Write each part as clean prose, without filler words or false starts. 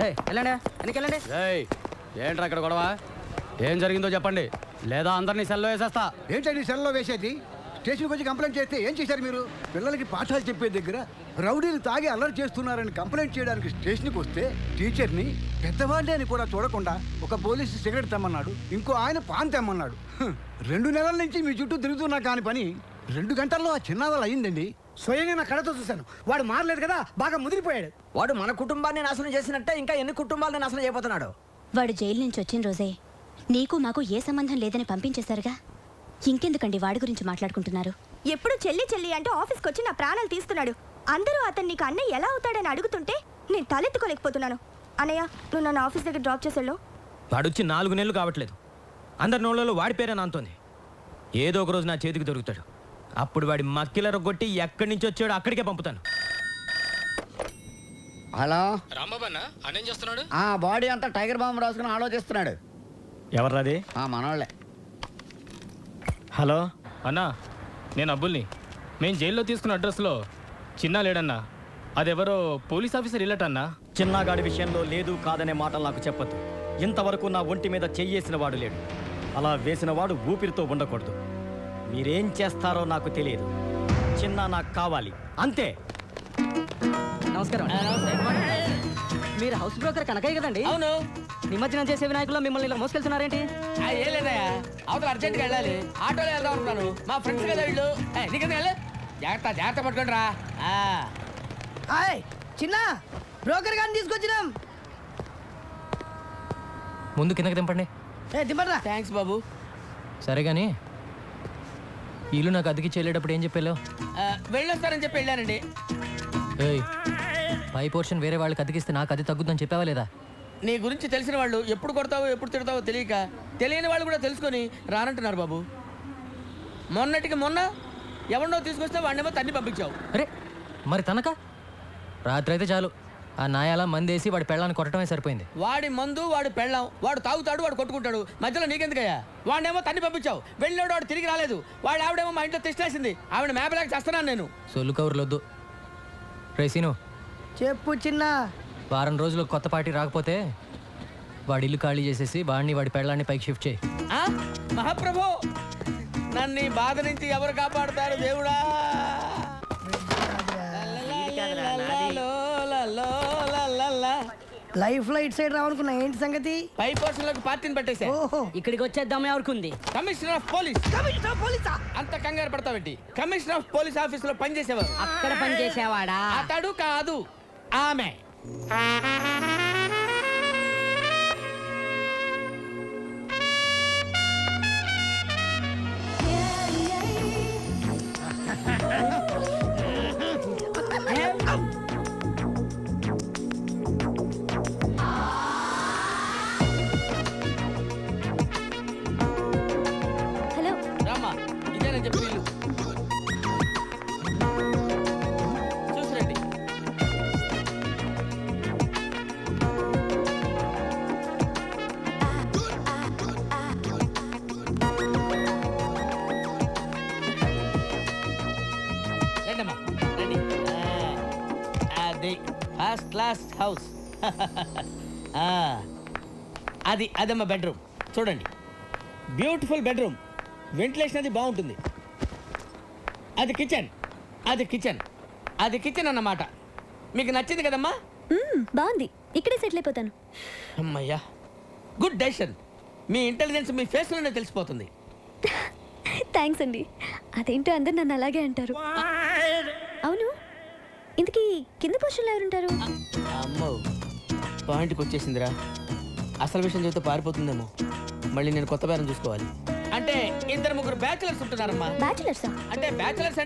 వెళ్ళండి వెనకెళ్ళండి. ఏంట్రా ఇక్కడ గొడవ? ఏం జరిగిందో చెప్పండి, లేదా అందరినీ సెల్లో వేసేస్తా. ఏంటండి సెల్లో వేసేది? స్టేషన్కి వచ్చి కంప్లైంట్ చేస్తే ఏం చేశారు మీరు? పిల్లలకి పాఠాలు చెప్పే దగ్గర రౌడీలు తాగి అల్లరి చేస్తున్నారని కంప్లైంట్ చేయడానికి స్టేషన్కి వస్తే టీచర్ని పెద్దవాళ్ళే అని కూడా చూడకుండా ఒక పోలీసు సిగరెట్ తెమ్మన్నాడు, ఇంకో ఆయన పాన్ తెమ్మన్నాడు. 2 నెలల నుంచి మీ చుట్టూ తిరుగుతున్నా కాని పని 2 గంటల్లో ఆ చిన్నవాళ్ళు అయ్యిందండి. స్వయంగా నా కళ్ళతో చూశాను. వాడు మారలేదు కదా, బాగా ముదిరిపోయాడు. వాడు మన కుటుంబాన్ని నాశనం చేసినట్టే ఇంకా ఎన్ని కుటుంబాలను నాశనం చేయబోతున్నాడు. వాడు జైలు నుంచి వచ్చిన రోజే నీకు మాకు ఏ సంబంధం లేదని పంపించేశారుగా. ఇంకెందుకండి వాడి గురించి మాట్లాడుకుంటున్నారు? ఎప్పుడు చెల్లి చెల్లి అంటూ ఆఫీస్కి వచ్చి నా ప్రాణాలు తీస్తున్నాడు. అందరూ అతను నీకు అన్నయ్య ఎలా అవుతాడని అడుగుతుంటే నేను తలెత్తుకోలేకపోతున్నాను. అన్నయ్య, నువ్వు నన్ను ఆఫీస్ దగ్గర డ్రాప్ చేసేళ్ళు. వాడొచ్చి 4 నెలలు కావట్లేదు. అందరి నోళ్ళలో వాడి పేరే నాంతోంది. ఏదో ఒక రోజు నా చేతికి దొరుకుతాడు. అప్పుడు వాడి మక్కిలరొగ్గొట్టి ఎక్కడి నుంచి వచ్చాడో అక్కడికే పంపుతాను. హలో రాంబాబన్నా, అన్నేం చేస్తున్నాడు? బాడీ అంతా టైగర్ బాంబు రాసుకుని ఆలోచిస్తున్నాడు. ఎవర్రాది? మనోళ్ళే. హలో అన్నా, నేను అబ్బుల్ని. మేము జైల్లో తీసుకున్న అడ్రస్లో చిన్న లేడన్నా. అదెవరో పోలీస్ ఆఫీసర్ ఇల్లటన్నా. చిన్నగాడి విషయంలో లేదు కాదనే మాటలు నాకు చెప్పొద్దు. ఇంతవరకు నా ఒంటి మీద చెయ్యేసిన వాడు లేడు. అలా వేసిన వాడు ఊపిరితో ఉండకూడదు. మీరేం చేస్తారో నాకు తెలియదు. చిన్న నాకు కావాలి, అంతే. నమస్కారం. మీరు హౌస్ బ్రోకర్ కనకయ్య కదండి? అవును. నిమజ్జనం చేసే వినాయకుల్లో మిమ్మల్ని ఇలా మోసుకెళ్తున్నారేంటి? ఏం లేదయ్యా, అవతల అర్జెంట్గా వెళ్ళాలి. ఆటోలో వెళ్దాం అనుకున్నాను. మా ఫ్రెండ్స్ కదా వీళ్ళు. నీకెందుకు వెళ్ళి జాగ్రత్త జాగ్రత్త పట్టుకోండి రా. చిన్న బ్రోకర్ గారిని తీసుకొచ్చినాం. ముందు కిందకి దింపండి. దింపరా. థ్యాంక్స్ బాబు. సరే కానీ ఇల్లు నాకు అద్దెకి చెల్లేటప్పుడు ఏం చెప్పావు? వెళ్ళొస్తారని చెప్పి వెళ్ళానండి. ఏయ్, పై పోర్షన్ వేరే వాళ్ళకి అద్దెకిస్తే నాకు అది తగ్గుద్దని చెప్పావా లేదా? నీ గురించి తెలిసిన వాళ్ళు ఎప్పుడు కొడతావో ఎప్పుడు తిడతావో తెలియక తెలియని వాళ్ళు కూడా తెలుసుకొని రానంటున్నారు బాబు. మొన్నటికి మొన్న ఎవరినో తీసుకొస్తే వాడినేమో తన్ని పంపించావు. అరే మరి తనక రాత్రి అయితే చాలు ఆ నాయాల మందేసి వాడి పెళ్ళాన్ని కొట్టడమే సరిపోయింది. వాడి మందు వాడు పెళ్ళాం, వాడు తాగుతాడు, వాడు కొట్టుకుంటాడు. మధ్యలో నీకెందుకయ్యా? వాడినేమో తన్ని పంపించావు. వెళ్ళినాడు వాడు తిరిగి రాలేదు. వాడు ఆవిడేమో మా ఇంట్లో తెచ్చేసింది. ఆవిడ మేపలేక చేస్తున్నాను నేను. సొల్లు కవర్లొద్దు. రేసీను చెప్పు చిన్న. వారం రోజులు కొత్త పార్టీ రాకపోతే వాడి ఇల్లు ఖాళీ చేసేసి వాడిని వాడి పెళ్ళాన్ని పైకి షిఫ్ట్ చేయి. మహాప్రభు, నన్ను ఈ బాధ నుంచి ఎవరు కాపాడుతారు దేవుడా? లైఫ్ లో ఇటు సైడ్ రావనుకున్నా. ఏంటి సంగతి? పై పోర్షన్ లోకి పార్టీని పెట్టేసా. ఇక్కడికి వచ్చేద్దామే అనుకుంది. Commissioner of police. పోలీసా? అంత కంగారు పడతావేంటి? కమిషనర్ ఆఫ్ పోలీస్ ఆఫీస్ లో పనిచేసేవారు. అక్కడ పని చేసేవాడా? అతడు కాదు, ఆమె. హలో రామ్మా, ఇదేనని చెప్పి వీళ్ళు చూసిరండి. రండమ్మా రండి. అది ఫస్ట్ క్లాస్ హౌస్. అదమ్మా బెడ్రూమ్. చూడండి, బ్యూటిఫుల్ బెడ్రూమ్. వెంటిలేషన్ అది బాగుంటుంది. అది కిచెన్, అది కిచెన్, అది కిచెన్ అన్నమాట. మీకు నచ్చింది కదమ్మా? బాగుంది. ఇక్కడే సెటిల్ అయిపోతాను. అమ్మయ్యా, గుడ్ డెసిషన్. మీ ఇంటెలిజెన్స్ మీ ఫేస్లోనే తెలిసిపోతుంది. థ్యాంక్స్ అండి. అదేంటో అందరు నన్ను అలాగే అంటారు. అవును, ఇంతకీ కింద పోర్షన్లో ఎవరుంటారు? అమ్మో, పాయింట్కి వచ్చేసిందిరా. అసలు విషయం చెబితే పారిపోతుందేమో. మళ్ళీ నేను కొత్త బేరం చూసుకోవాలి. అంటే 2-3 బ్యాచులర్స్ ఉంటున్నారమ్మా. బ్యాచులర్సా? అంటే బ్యాచులర్స్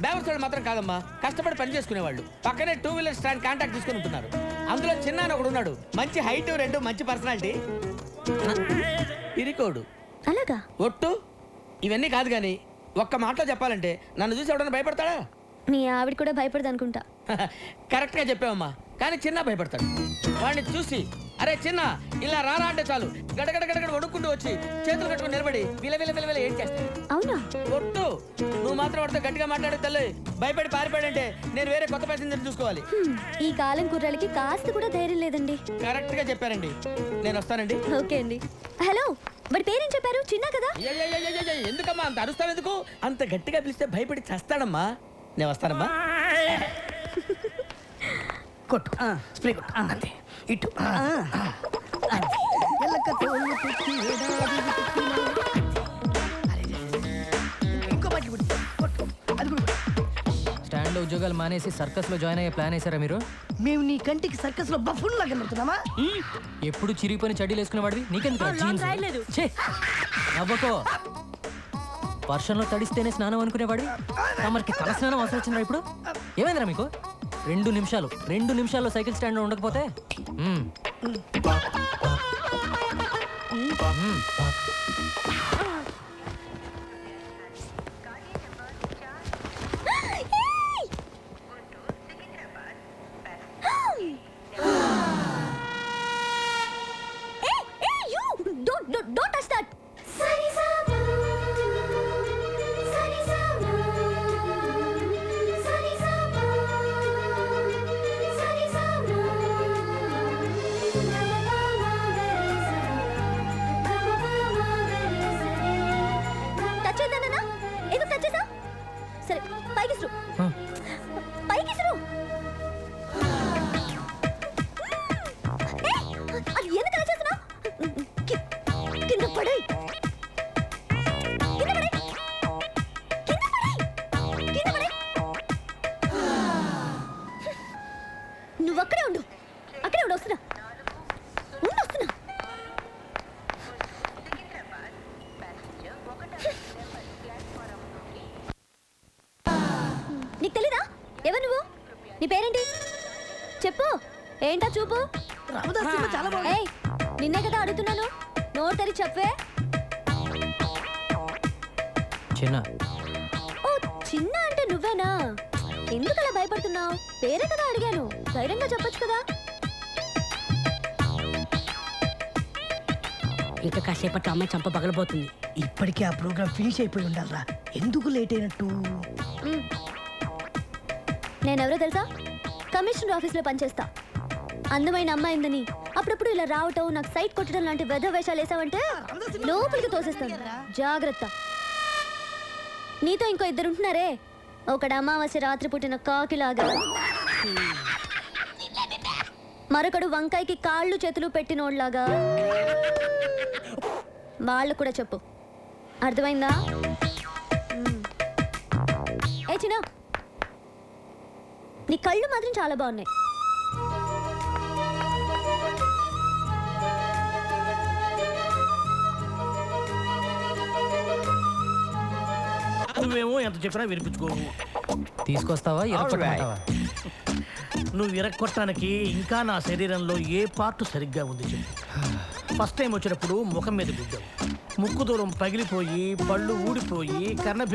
బ్యాచులర్స్ మాత్రం కాదమ్మా, కష్టపడి పని చేసుకునేవాళ్ళు. పక్కనే 2 వీలర్ స్టాండ్ కాంటాక్ట్ తీసుకుని ఉంటున్నారు. అందులో చిన్న ఒకడు ఉన్నాడు. మంచి హైట్, 2 మంచి పర్సనాలిటీ. పిరికోడు. అలాగా? ఒట్టు. ఇవన్నీ కాదు కానీ ఒక్క మాటలో చెప్పాలంటే నన్ను చూసి ఎవడన్నా భయపడతాడా? మీ ఆవిడ కూడా భయపడదు అనుకుంటా. కరెక్ట్గా చెప్పావమ్మా. కానీ చిన్న భయపడతాడు. వాడిని చూసి అరే చిన్న ఇలా రారా అంటే చాలు గడగడ గడగడ వణుక్కుంటూ వచ్చి చేతులు కట్టుకుని నిలబడి విల ఏం చేస్తాను అవునా? కొట్టు. నువ్వు మాత్రం వాడితో గట్టిగా మాట్లాడే తల్లి భయపడి పారిపోయాడంటే నేను వేరే కొత్త ప్యాసింజర్ చూసుకోవాలి. ఈ కాలం కుర్రాళ్ళకి కాస్త కూడా ధైర్యం లేదండి. కరెక్ట్ గా చెప్పారండి. నేను వస్తానండి. ఓకే అండి. హలో, మరి పేరేం చెప్పారు? చిన్న కదా? ఎందుకమ్మా అంత అరుస్తావు ఎందుకు? అంత గట్టిగా పిలిస్తే భయపడి చస్తాడమ్మా. నేను వస్తానమ్మా. కొట్టు స్ప్రే కొట్టు అంతే ఇటు ఇంకో బట్టి కొట్టు అది కూడా స్టాండ్ లో ఉద్యోగాలు మానేసి సర్కస్ లో జాయిన్ అయ్యే ప్లాన్ వేసారా మీరు? మేము నీ కంటికి సర్కస్ లో బఫూన్ లాగా కనబడుతున్నామా? ఎప్పుడు చిరిగిపోయిన చడ్డీలు వేసుకునేవాడివి, నీకెందుకు నవ్వకో. వర్షంలో తడిస్తేనే స్నానం అనుకునేవాడివి, తమరికి తల స్నానం అవసరం వచ్చిందా ఇప్పుడు? ఏమైందిరా మీకు? 2 నిమిషాల్లో సైకిల్ స్టాండ్ ఉండకపోతే Don't touch that. టచ్ చేద్దానా? ఎందుకు టచ్ చేసావు? సరే పైకి ఇసురు. పైకి ఇసురు. అది ఎందుకు అలా చేస్తున్నావు? కింద పడేయ్. కింద పడేయ్. కింద పడేయ్. కింద పడేయ్. నువ్వు అక్కడే ఉండు. వస్తున్నా. వస్తున్నా. నీకు తెలీదా? ఎవరు నువ్వు? నీ పేరేంటి? చెప్పు. ఏంటా చూపు? ఏయ్, నిన్నే కదా అడుగుతున్నాను. నోరు తెరి చెప్పే. చిన్న. ఓ చిన్న అంటే నువ్వేనా? ఎందుకు అలా భయపడుతున్నావు? పేరే కదా అడిగాను. ధైర్యంగా చెప్పొచ్చు కదా. ఇంకా కాసేపట్లో అమ్మాయి చంప పగలబోతుంది. ఇప్పటికే ఆ ప్రోగ్రామ్ ఫినిష్ అయిపోయి ఉండాలరా. ఎందుకు లేట్ అయినట్టు? నేనెవరో తెలుసా? కమిషనర్ ఆఫీస్లో పనిచేస్తా. అందమైన అమ్మాయిందని అప్పుడప్పుడు ఇలా రావటం, నాకు సైట్ కొట్టడం లాంటి వెధ వేషాలు వేసావంటే లోపలికి తోసేస్తాను. జాగ్రత్త. నీతో ఇంకో 2 ఉంటున్నారే, ఒకడు అమావాస్య రాత్రి పుట్టిన కాకిలాగా, మరొకడు వంకాయకి కాళ్ళు చేతులు పెట్టినోడ్లాగా. వాళ్ళు కూడా చెప్పు. అర్థమైందా? ఏ చిన్న, నీ కళ్ళు మాత్రం చాలా బాగున్నాయి. నువ్వేమో ఎంత చెప్పినా వినిపించుకోవు. తీసుకొస్తావా? నువ్వు విరక్కొట్టడానికి ఇంకా నా శరీరంలో ఏ పార్ట్ సరిగ్గా ఉంది చెప్పు. ఫస్ట్ టైం వచ్చినప్పుడు ముఖం మీద గుద్దావు, ముక్కు దూరం పగిలిపోయి పళ్ళు ఊడిపోయి కన్నబే